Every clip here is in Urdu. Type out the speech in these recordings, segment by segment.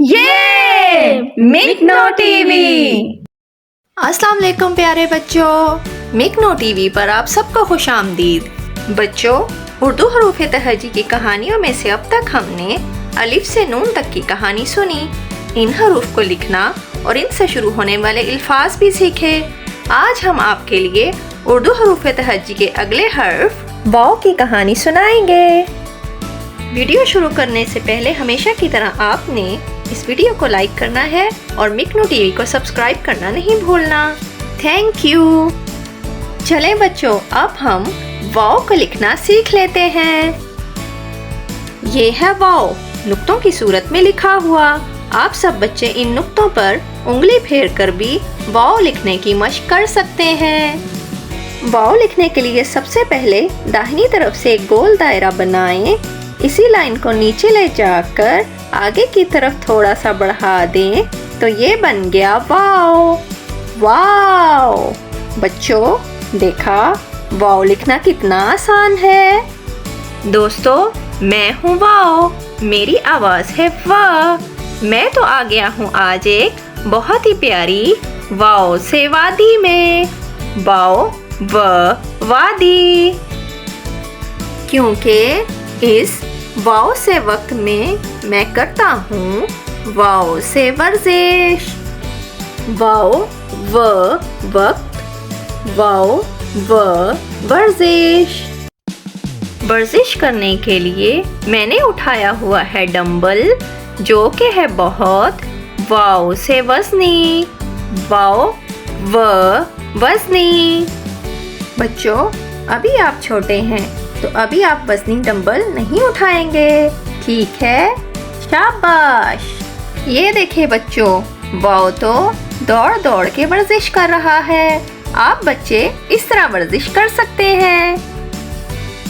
یہ مکنو ٹی وی۔ السلام علیکم پیارے بچوں، مکنو ٹی وی پر آپ سب کو خوش آمدید۔ بچوں، اردو حروف تہجی کی کہانیوں میں سے اب تک ہم نے الف سے نون تک کی کہانی سنی، ان حروف کو لکھنا اور ان سے شروع ہونے والے الفاظ بھی سیکھے۔ آج ہم آپ کے لیے اردو حروف تہجی کے اگلے حرف واو کی کہانی سنائیں گے۔ ویڈیو شروع کرنے سے پہلے ہمیشہ کی طرح آپ نے اس ویڈیو کو لائک کرنا ہے اور مکنو ٹی وی کو سبسکرائب کرنا نہیں بھولنا۔ Thank you. چلیں بچوں، اب ہم واو کو لکھنا سیکھ لیتے ہیں۔ یہ ہے واو، نقطوں کی صورت میں لکھا ہوا۔ آپ سب بچے ان نقطوں پر انگلی پھیر کر بھی واو لکھنے کی مشق کر سکتے ہیں۔ واو لکھنے کے لیے سب سے پہلے داہنی طرف سے ایک گول دائرہ بنائیں، اسی لائن کو نیچے لے جا کر آگے کی طرف تھوڑا سا بڑھا دیں تو یہ بن گیا واو۔ واو! بچوں، دیکھا واو لکھنا کتنا آسان ہے۔ دوستو، میں ہوں واو، میری آواز ہے وا۔ میں تو آ گیا ہوں آج ایک بہت ہی پیاری واو سے وادی میں۔ واو و وادی، کیونکہ اس واو سے وقت میں کرتا ہوں واو سے ورزش۔ واو و وقت، واو و ورزش۔ ورزش کرنے کے لیے میں نے اٹھایا ہوا ہے ڈمبل، جو کہ ہے بہت۔ واو سے وزنی، واو و وزنی۔ بچوں، ابھی آپ چھوٹے ہیں تو ابھی آپ وزنی ڈمبل نہیں اٹھائیں گے، ٹھیک ہے؟ شاباش! یہ دیکھیں بچوں، واو تو دوڑ دوڑ کے ورزش کر رہا ہے۔ آپ بچے اس طرح ورزش کر سکتے ہیں۔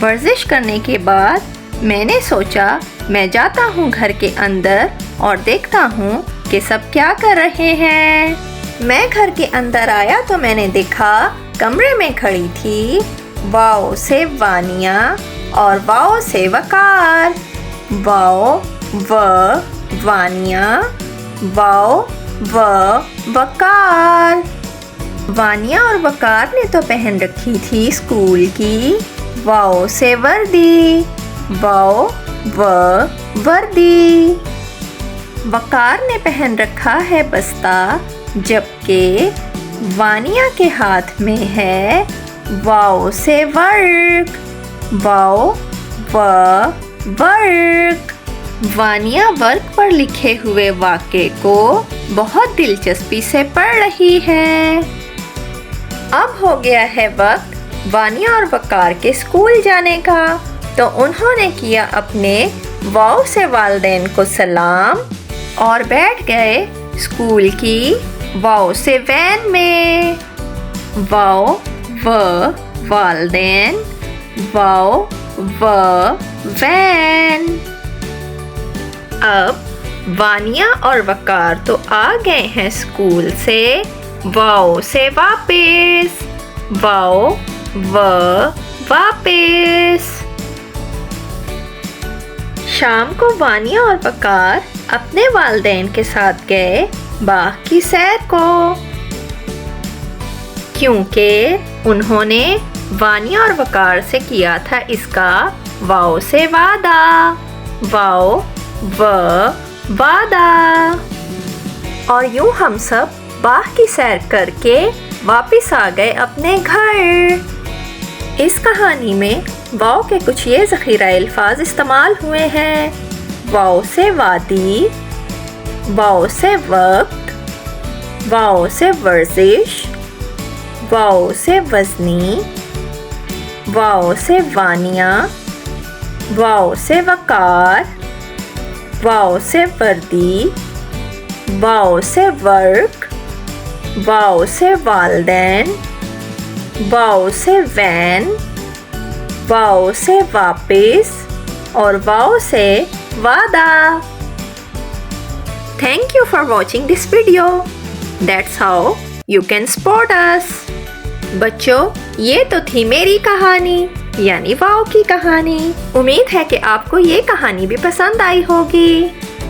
ورزش کرنے کے بعد میں نے سوچا میں جاتا ہوں گھر کے اندر اور دیکھتا ہوں کہ سب کیا کر رہے ہیں۔ میں گھر کے اندر آیا تو میں نے دیکھا کمرے میں کھڑی تھی واو سے وانیہ اور واو سے وقار۔ واو و وانیہ، واو و وقار۔ وانیہ اور وقار نے تو پہن رکھی تھی اسکول کی واو سے وردی، واو و وردی۔ وقار نے پہن رکھا ہے بستہ، جبکہ وانیہ کے ہاتھ میں ہے واو سے ورق، واو و ورق۔ وانیہ ورق پر لکھے ہوئے واقعے کو بہت دلچسپی سے پڑھ رہی ہے۔ اب ہو گیا ہے وقت وانیہ اور وقار کے اسکول جانے کا، تو انہوں نے کیا اپنے واو سے والدین کو سلام اور بیٹھ گئے اسکول کی واو سے وین میں۔ واو و والدین، واو و وین۔ اب وانیہ اور وقار تو آ گئے ہیں اسکول سے واو سے واپس، واو و واپس۔ شام کو وانیہ اور وقار اپنے والدین کے ساتھ گئے باغ کی سیر کو، کیونکہ انہوں نے وانیہ اور وقار سے کیا تھا اس کا واو سے وعدہ، واو و وعدہ۔ اور یوں ہم سب باغ کی سیر کر کے واپس آ گئے اپنے گھر۔ اس کہانی میں واو کے کچھ یہ ذخیرہ الفاظ استعمال ہوئے ہیں: واو سے وادی، واو سے وقت، واو سے ورزش، واو سے وزنی، واو سے وانیہ، واو سے وقار، واو سے وردی، واو سے ورق، واو سے والدین، واو سے وین، واو سے واپس اور واو سے وعدہ۔ Thank you for watching this video. That's how you can support us. بچوں، یہ تو تھی میری کہانی، یعنی واو کی کہانی۔ امید ہے کہ آپ کو یہ کہانی بھی پسند آئی ہوگی۔